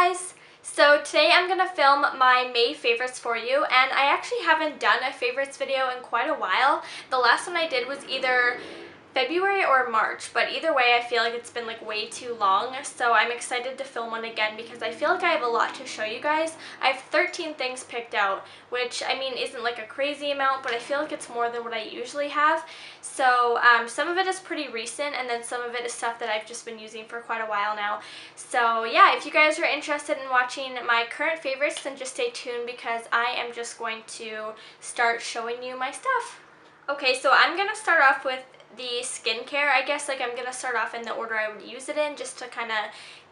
guys! So today I'm going to film my May favorites for you, and I actually haven't done a favorites video in quite a while. The last one I did was either February or March, but either way I feel like it's been like way too long, so I'm excited to film one again because I feel like I have a lot to show you guys. I have 13 things picked out, which I mean isn't like a crazy amount, but I feel like it's more than what I usually have. So some of it is pretty recent, and then some of it is stuff that I've just been using for quite a while now. So yeah, if you guys are interested in watching my current favorites, then just stay tuned because I am just going to start showing you my stuff. Okay, so I'm going to start off with the skincare. I guess like I'm going to start off in the order I would use it in just to kind of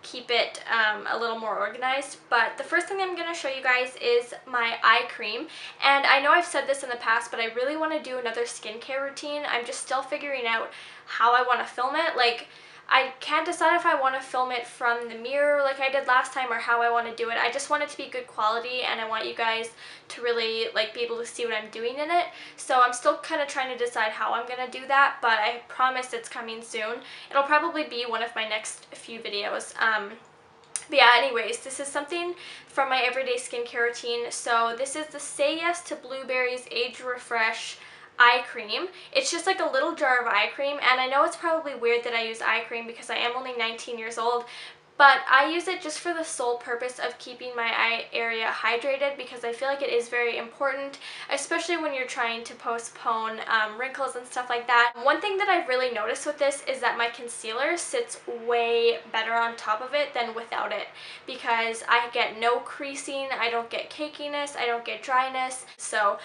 keep it a little more organized. But the first thing I'm going to show you guys is my eye cream. And I know I've said this in the past, but I really want to do another skincare routine. I'm just still figuring out how I want to film it. Like, I can't decide if I want to film it from the mirror like I did last time or how I want to do it. I just want it to be good quality, and I want you guys to really like be able to see what I'm doing in it. So I'm still kind of trying to decide how I'm going to do that, but I promise it's coming soon. It'll probably be one of my next few videos. But yeah, anyways, this is something from my everyday skincare routine. So this is the Say Yes to Blueberries Age Refresh eye cream. It's just like a little jar of eye cream, and I know it's probably weird that I use eye cream because I am only 19 years old, but I use it just for the sole purpose of keeping my eye area hydrated because I feel like it is very important, especially when you're trying to postpone wrinkles and stuff like that. One thing that I've really noticed with this is that my concealer sits way better on top of it than without it because I get no creasing, I don't get cakiness, I don't get dryness. So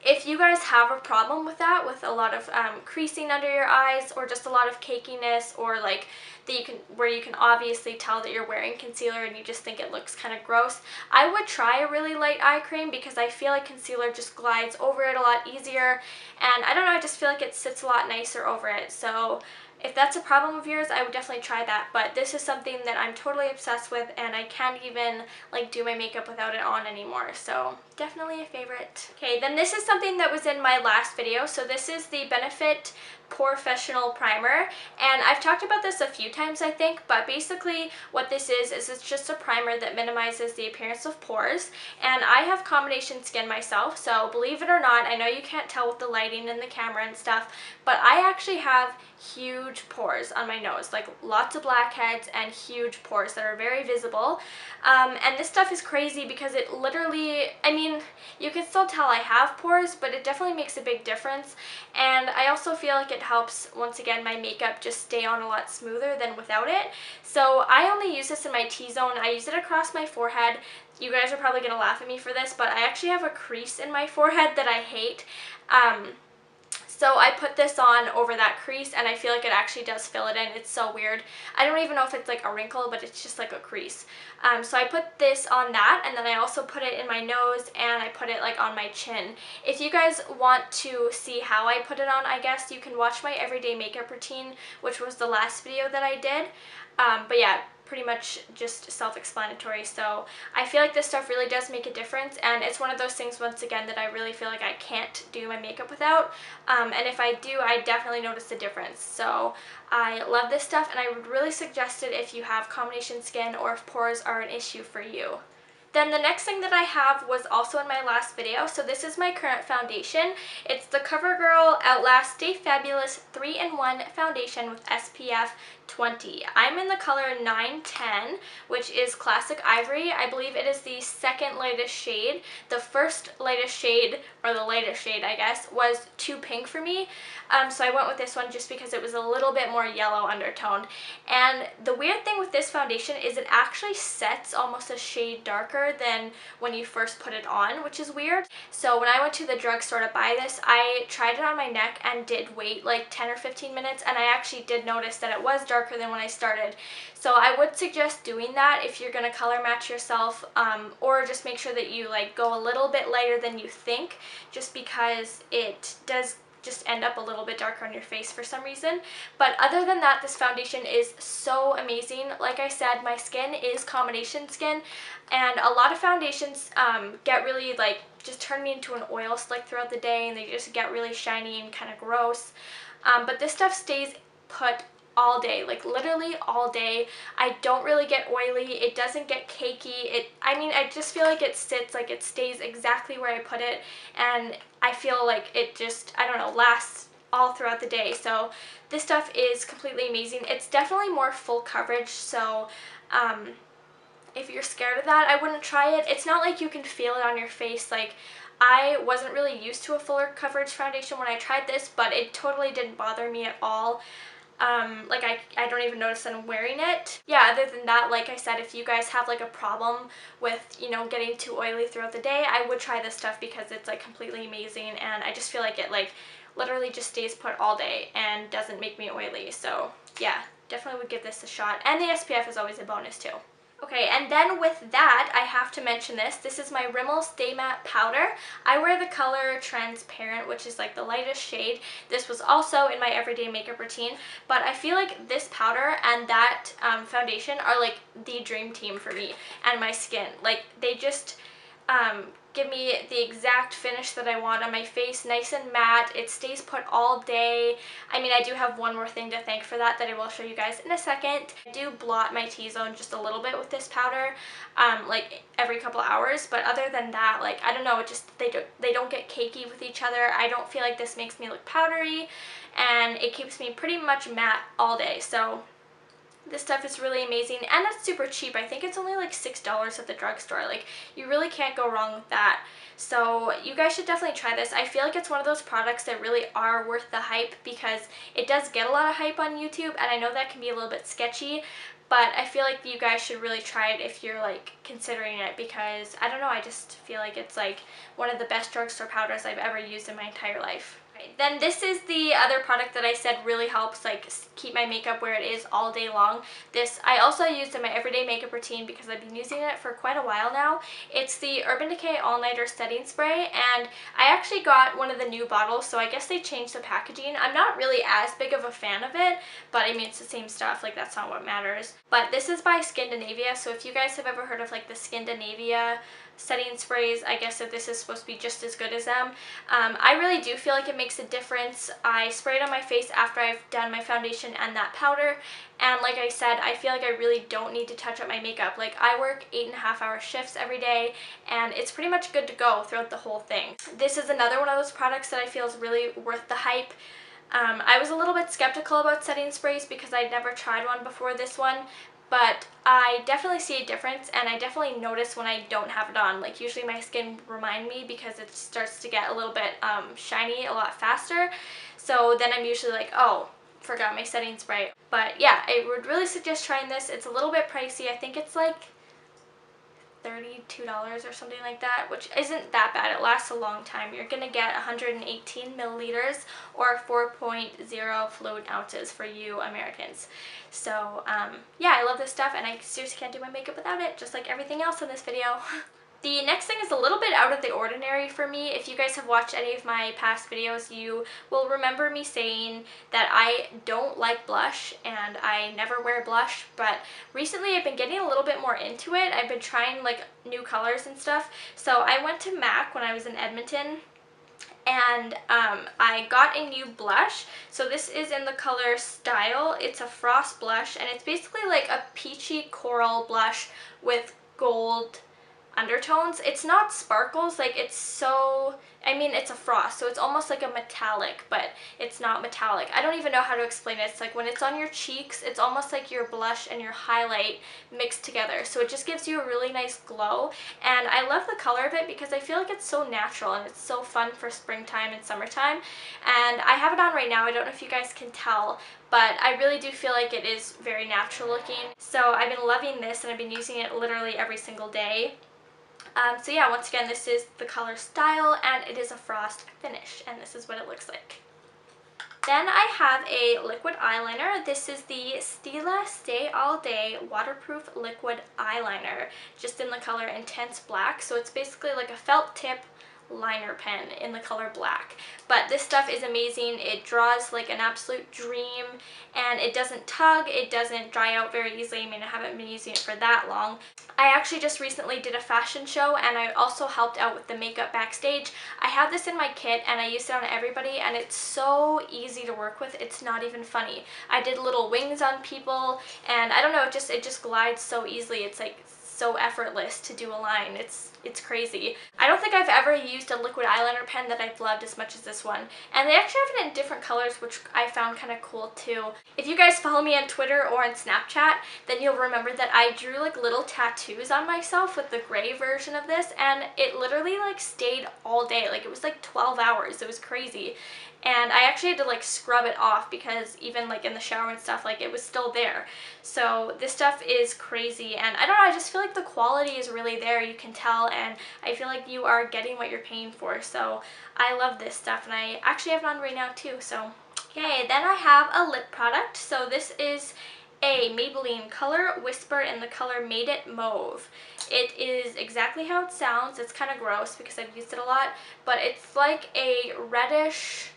if you guys have a problem with that, with a lot of creasing under your eyes or just a lot of cakiness, or like that where you can obviously tell that you're wearing concealer and you just think it looks kind of gross, I would try a really light eye cream because I feel like concealer just glides over it a lot easier, and I don't know, I just feel like it sits a lot nicer over it. So if that's a problem of yours, I would definitely try that, but this is something that I'm totally obsessed with, and I can't even like do my makeup without it on anymore, so definitely a favorite. Okay, then this is something that was in my last video. So this is the Benefit Professional Primer, and I've talked about this a few times I think, but basically what this is it's just a primer that minimizes the appearance of pores, and I have combination skin myself, so believe it or not, I know you can't tell with the lighting and the camera and stuff, but I actually have huge pores on my nose, like lots of blackheads and huge pores that are very visible, and this stuff is crazy because it literally, I mean, you can still tell I have pores, but it definitely makes a big difference, and I also feel like it helps, once again, my makeup just stay on a lot smoother than without it. So I only use this in my T-zone. I use it across my forehead. You guys are probably going to laugh at me for this, but I actually have a crease in my forehead that I hate. So I put this on over that crease, and I feel like it actually does fill it in. It's so weird. I don't even know if it's like a wrinkle, but it's just like a crease. So I put this on that, and then I also put it in my nose, and I put it like on my chin. If you guys want to see how I put it on, I guess you can watch my everyday makeup routine, which was the last video that I did. But yeah, pretty much just self-explanatory. So I feel like this stuff really does make a difference, and it's one of those things, once again, that I really feel like I can't do my makeup without, and if I do, I definitely notice the difference. So I love this stuff, and I would really suggest it if you have combination skin or if pores are an issue for you. Then the next thing that I have was also in my last video. So this is my current foundation. It's the CoverGirl Outlast Stay Fabulous 3-in-1 Foundation with SPF 20. I'm in the color 910, which is Classic Ivory. I believe it is the second lightest shade. The first lightest shade, or the lightest shade I guess, was too pink for me. So I went with this one just because it was a little bit more yellow undertoned. And the weird thing with this foundation is it actually sets almost a shade darker than when you first put it on, which is weird. So when I went to the drugstore to buy this, I tried it on my neck and did wait like 10 or 15 minutes, and I actually did notice that it was darker than when I started. So I would suggest doing that if you're going to color match yourself, or just make sure that you like go a little bit lighter than you think, just because it does just end up a little bit darker on your face for some reason. But other than that, this foundation is so amazing. Like I said, my skin is combination skin, and a lot of foundations get really like just turn me into an oil slick throughout the day, and they just get really shiny and kind of gross. But this stuff stays put all day, like literally all day. I don't really get oily. It doesn't get cakey. I just feel like it sits, like it stays exactly where I put it, and I feel like it just, I don't know, lasts all throughout the day. So this stuff is completely amazing. It's definitely more full coverage, so if you're scared of that, I wouldn't try it. It's not like you can feel it on your face. Like, I wasn't really used to a fuller coverage foundation when I tried this, but it totally didn't bother me at all. Like I don't even notice that I'm wearing it. Yeah, other than that, like I said, if you guys have like a problem with, you know, getting too oily throughout the day, I would try this stuff because it's like completely amazing, and I just feel like it like literally just stays put all day and doesn't make me oily. So yeah, definitely would give this a shot. And the SPF is always a bonus too. Okay, and then with that, I have to mention this. This is my Rimmel Stay Matte Powder. I wear the color Transparent, which is like the lightest shade. This was also in my everyday makeup routine, but I feel like this powder and that foundation are like the dream team for me and my skin. Like, they just give me the exact finish that I want on my face, nice and matte. It stays put all day. I mean, I do have one more thing to thank for that I will show you guys in a second. I do blot my T-zone just a little bit with this powder, like every couple hours, but other than that, like, I don't know, it just, they don't get cakey with each other. I don't feel like this makes me look powdery, and it keeps me pretty much matte all day. So this stuff is really amazing, and it's super cheap. I think it's only like $6 at the drugstore. Like, you really can't go wrong with that. So you guys should definitely try this. I feel like it's one of those products that really are worth the hype, because it does get a lot of hype on YouTube, and I know that can be a little bit sketchy, but I feel like you guys should really try it if you're like considering it, because I don't know, I just feel like it's like one of the best drugstore powders I've ever used in my entire life. Then this is the other product that I said really helps like keep my makeup where it is all day long. This I also used in my everyday makeup routine because I've been using it for quite a while now. It's the Urban Decay All Nighter Setting Spray, and I actually got one of the new bottles, so I guess they changed the packaging. I'm not really as big of a fan of it, but I mean, it's the same stuff, like that's not what matters. But this is by Skindinavia, so if you guys have ever heard of like the Skindinavia setting sprays, I guess that this is supposed to be just as good as them. I really do feel like it makes a difference. I spray it on my face after I've done my foundation and that powder, and like I said, I feel like I really don't need to touch up my makeup. Like, I work 8.5-hour shifts every day, and it's pretty much good to go throughout the whole thing. This is another one of those products that I feel is really worth the hype. I was a little bit skeptical about setting sprays because I'd never tried one before this one, but I definitely see a difference, and I definitely notice when I don't have it on. Like, usually my skin remind me because it starts to get a little bit shiny a lot faster, so then I'm usually like, oh, forgot my setting spray. But yeah, I would really suggest trying this. It's a little bit pricey. I think it's like $32 or something like that, which isn't that bad. It lasts a long time. You're gonna get 118 milliliters or 4.0 fluid ounces for you Americans. So yeah, I love this stuff, and I seriously can't do my makeup without it, just like everything else in this video. The next thing is a little bit out of the ordinary for me. If you guys have watched any of my past videos, you will remember me saying that I don't like blush and I never wear blush, but recently I've been getting a little bit more into it. I've been trying like new colors and stuff. So I went to MAC when I was in Edmonton, and I got a new blush. So this is in the color Style. It's a frost blush, and it's basically like a peachy coral blush with gold undertones. It's not sparkles, like it's so, I mean, it's a frost, so it's almost like a metallic, but it's not metallic. I don't even know how to explain it. It's like when it's on your cheeks, it's almost like your blush and your highlight mixed together, so it just gives you a really nice glow, and I love the color of it because I feel like it's so natural and it's so fun for springtime and summertime. And I have it on right now. I don't know if you guys can tell, but I really do feel like it is very natural looking. So I've been loving this, and I've been using it literally every single day. So yeah, once again, this is the color Style, and it is a frost finish, and this is what it looks like. Then I have a liquid eyeliner. This is the Stila Stay All Day Waterproof Liquid Eyeliner, just in the color Intense Black. So it's basically like a felt tip liner pen in the color black. But this stuff is amazing. It draws like an absolute dream, and it doesn't tug, it doesn't dry out very easily. I mean, I haven't been using it for that long. I actually just recently did a fashion show, and I also helped out with the makeup backstage. I have this in my kit and I used it on everybody, and it's so easy to work with. It's not even funny. I did little wings on people, and I don't know, it just glides so easily. It's like so effortless to do a line. It's crazy. I don't think I've ever used a liquid eyeliner pen that I've loved as much as this one. And they actually have it in different colors, which I found kind of cool too. If you guys follow me on Twitter or on Snapchat, then you'll remember that I drew like little tattoos on myself with the gray version of this, and it literally like stayed all day. Like it was like 12 hours. It was crazy. And I actually had to like scrub it off because even like in the shower and stuff, like it was still there. So this stuff is crazy, and I don't know, I just feel like the quality is really there. You can tell, and I feel like you are getting what you're paying for. So I love this stuff, and I actually have it on right now too. So okay, then I have a lip product. So this is a Maybelline Color Whisper in the color Made It Mauve. It is exactly how it sounds. It's kind of gross because I've used it a lot, but it's like a reddish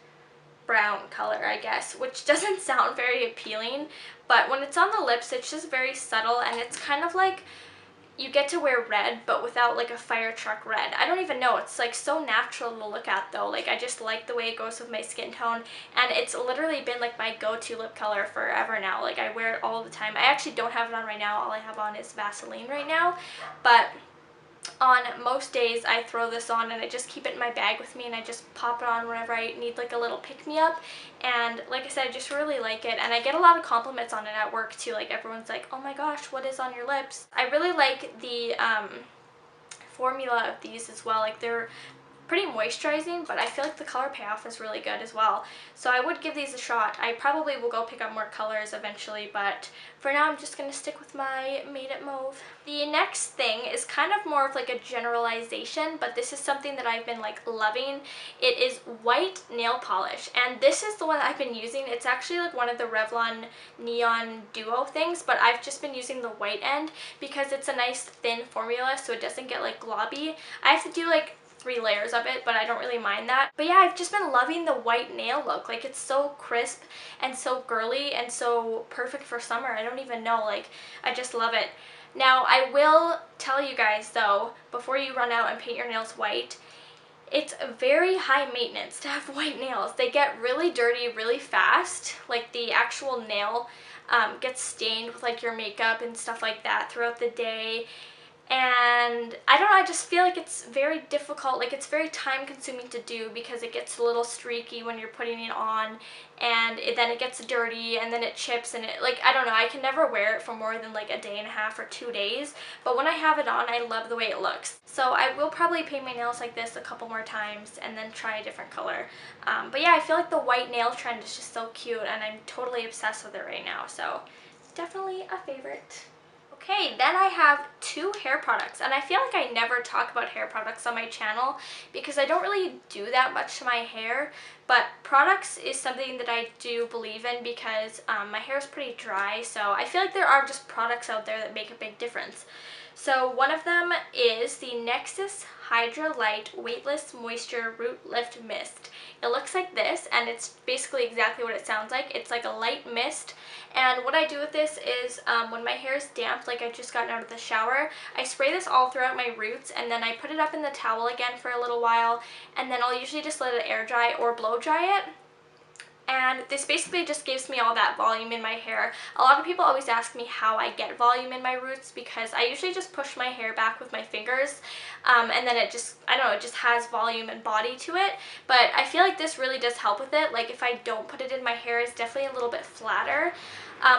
brown color, I guess, which doesn't sound very appealing, but when it's on the lips, it's just very subtle, and it's kind of like you get to wear red, but without like a fire truck red. I don't even know. It's like so natural to look at though. Like I just like the way it goes with my skin tone, and it's literally been like my go-to lip color forever now. Like I wear it all the time. I actually don't have it on right now. All I have on is Vaseline right now, but on most days I throw this on and I just keep it in my bag with me, and I just pop it on whenever I need like a little pick-me-up. And like I said, I just really like it, and I get a lot of compliments on it at work too. Like everyone's like, oh my gosh, what is on your lips? I really like the formula of these as well. Like they're pretty moisturizing, but I feel like the color payoff is really good as well. So I would give these a shot. I probably will go pick up more colors eventually, but for now I'm just going to stick with my Made It Mauve. The next thing is kind of more of like a generalization, but this is something that I've been like loving. It is white nail polish, and this is the one that I've been using. It's actually like one of the Revlon Neon Duo things, but I've just been using the white end because it's a nice thin formula, so it doesn't get like globby. I have to do like 3 layers of it, but I don't really mind that. But yeah, I've just been loving the white nail look. Like it's so crisp and so girly and so perfect for summer. I don't even know, like I just love it. Now I will tell you guys though, before you run out and paint your nails white, it's very high maintenance to have white nails. They get really dirty really fast. Like the actual nail gets stained with like your makeup and stuff like that throughout the day. And I don't know, I just feel like it's very difficult, like it's very time consuming to do because it gets a little streaky when you're putting it on, and then it gets dirty, and then it chips, and it, like, I don't know, I can never wear it for more than like a day and a half or 2 days, but when I have it on, I love the way it looks. So I will probably paint my nails like this a couple more times and then try a different color. But yeah, I feel like the white nail trend is just so cute, and I'm totally obsessed with it right now, so definitely a favorite. Okay, then I have 2 hair products, and I feel like I never talk about hair products on my channel because I don't really do that much to my hair, but products is something that I do believe in because my hair is pretty dry, so I feel like there are just products out there that make a big difference. So one of them is the Nexus Hydra Light Weightless Moisture Root Lift Mist. It looks like this, and it's basically exactly what it sounds like. It's like a light mist, and what I do with this is when my hair is damp, like I've just gotten out of the shower, I spray this all throughout my roots, and then I put it up in the towel again for a little while, and then I'll usually just let it air dry or blow dry it. And this basically just gives me all that volume in my hair. A lot of people always ask me how I get volume in my roots because I usually just push my hair back with my fingers, and then it just, I don't know, it just has volume and body to it. But I feel like this really does help with it. Like if I don't put it in my hair, it's definitely a little bit flatter.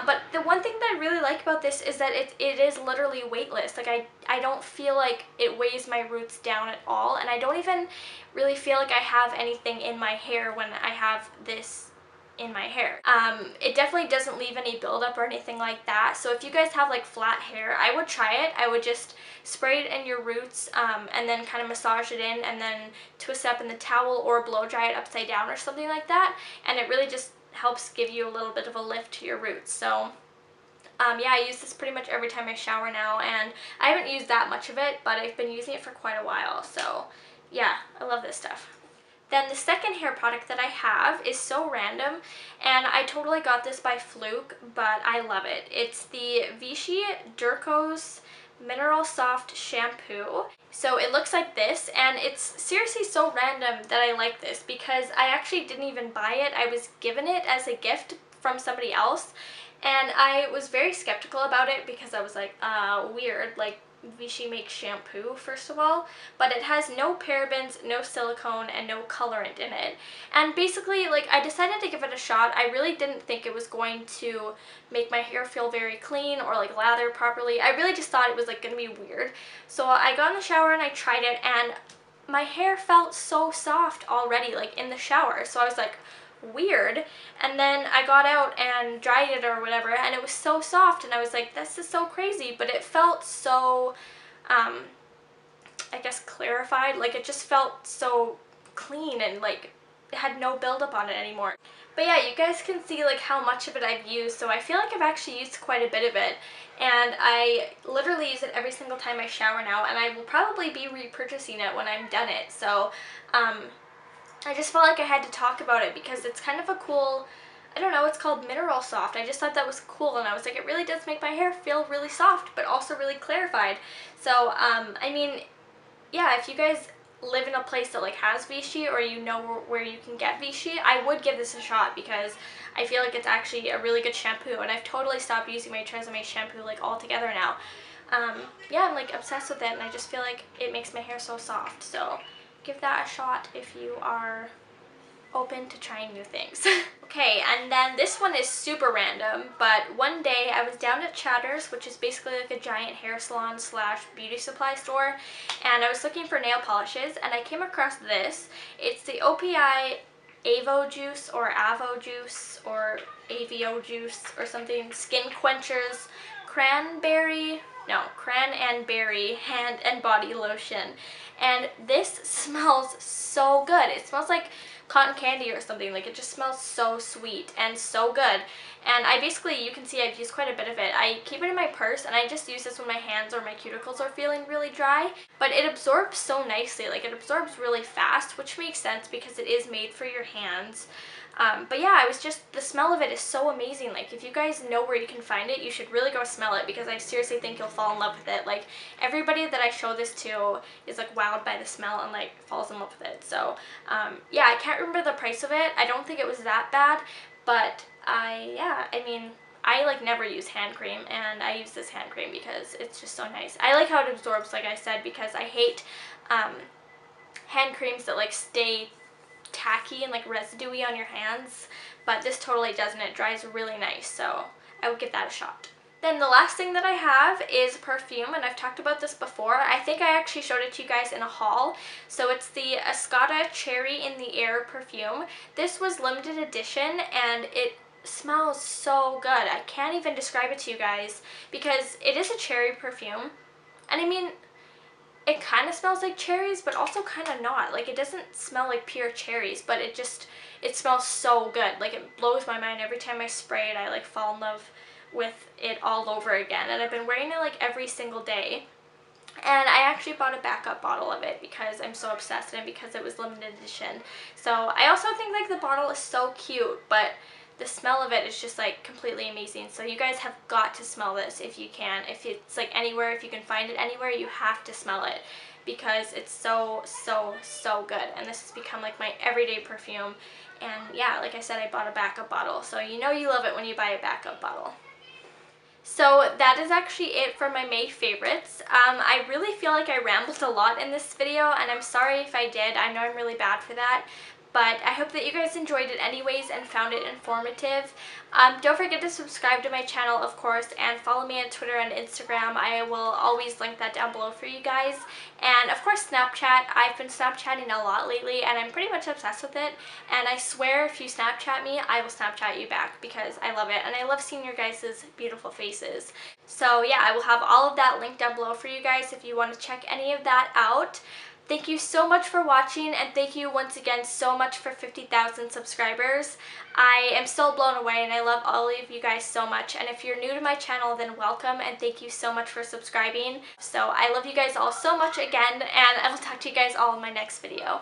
But the one thing that I really like about this is that it is literally weightless. Like I don't feel like it weighs my roots down at all, and I don't even really feel like I have anything in my hair when I have this in my hair. It definitely doesn't leave any buildup or anything like that. So if you guys have like flat hair, I would try it. I would just spray it in your roots and then kind of massage it in and then twist it up in the towel or blow dry it upside down or something like that. And it really just helps give you a little bit of a lift to your roots. So yeah, I use this pretty much every time I shower now, and I haven't used that much of it, but I've been using it for quite a while. So yeah, I love this stuff. Then the second hair product that I have is so random, and I totally got this by fluke, but I love it. It's the Vichy Durkos Mineral Soft Shampoo. So it looks like this, and it's seriously so random that I like this because I actually didn't even buy it. I was given it as a gift from somebody else, and I was very skeptical about it because I was like, weird, like Vichy makes shampoo, first of all, but it has no parabens, no silicone, and no colorant in it. And basically, like, I decided to give it a shot. I really didn't think it was going to make my hair feel very clean or like lather properly. I really just thought it was like gonna be weird. So I got in the shower and I tried it, and my hair felt so soft already, like in the shower. So I was like, weird. And then I got out and dried it or whatever, and it was so soft, and I was like, this is so crazy. But it felt so I guess clarified. Like, it just felt so clean, and like it had no buildup on it anymore. But yeah, you guys can see like how much of it I've used, so I feel like I've actually used quite a bit of it, and I literally use it every single time I shower now, and I will probably be repurchasing it when I'm done it. So I just felt like I had to talk about it because it's kind of a cool, I don't know, it's called Mineral Soft. I just thought that was cool, and I was like, it really does make my hair feel really soft, but also really clarified. So, I mean, yeah, if you guys live in a place that like has Vichy, or you know where you can get Vichy, I would give this a shot because I feel like it's actually a really good shampoo, and I've totally stopped using my Tresemme shampoo like altogether now. Yeah, I'm like obsessed with it, and I just feel like it makes my hair so soft. So give that a shot if you are open to trying new things. Okay, and then this one is super random, but one day I was down at Chowder's, which is basically like a giant hair salon slash beauty supply store, and I was looking for nail polishes, and I came across this. It's the OPI Avo Juice or Avo Juice or AVO Juice or something, Skin Quenchers Cran and Berry Hand and Body Lotion. And this smells so good. It smells like cotton candy or something. Like, it just smells so sweet and so good. And I basically, you can see I've used quite a bit of it. I keep it in my purse, and I just use this when my hands or my cuticles are feeling really dry. But it absorbs so nicely. Like, it absorbs really fast, which makes sense because it is made for your hands. But yeah, the smell of it is so amazing. Like, if you guys know where you can find it, you should really go smell it because I seriously think you'll fall in love with it. Like, everybody that I show this to is like wowed by the smell and like falls in love with it. So yeah, I can't remember the price of it. I don't think it was that bad, but I mean, I like never use hand cream, and I use this hand cream because it's just so nice. I like how it absorbs, like I said, because I hate hand creams that like stay tacky and like residuey on your hands, but this totally doesn't. It dries really nice, so I would give that a shot. Then the last thing that I have is perfume, and I've talked about this before. I think I actually showed it to you guys in a haul. So it's the Mascot Cherry in the Air perfume. This was limited edition, and it smells so good. I can't even describe it to you guys because it is a cherry perfume, and I mean, it kind of smells like cherries, but also kind of not. Like, it doesn't smell like pure cherries, but it smells so good. Like, it blows my mind every time I spray it. I like fall in love with it all over again, and I've been wearing it like every single day. And I actually bought a backup bottle of it because I'm so obsessed, and because it was limited edition. So I also think like the bottle is so cute, but the smell of it is just like completely amazing. So you guys have got to smell this if you can. If it's like anywhere, if you can find it anywhere, you have to smell it because it's so, so, so good. And this has become like my everyday perfume. And yeah, like I said, I bought a backup bottle. So you know you love it when you buy a backup bottle. So that is actually it for my May favorites. I really feel like I rambled a lot in this video, and I'm sorry if I did. I know I'm really bad for that. But I hope that you guys enjoyed it anyways and found it informative. Don't forget to subscribe to my channel, of course, and follow me on Twitter and Instagram. I will always link that down below for you guys. And of course, Snapchat. I've been Snapchatting a lot lately, and I'm pretty much obsessed with it. And I swear, if you Snapchat me, I will Snapchat you back because I love it. And I love seeing your guys' beautiful faces. So yeah, I will have all of that linked down below for you guys if you want to check any of that out. Thank you so much for watching, and thank you once again so much for 50,000 subscribers. I am still blown away, and I love all of you guys so much. And if you're new to my channel, then welcome, and thank you so much for subscribing. So I love you guys all so much again, and I will talk to you guys all in my next video.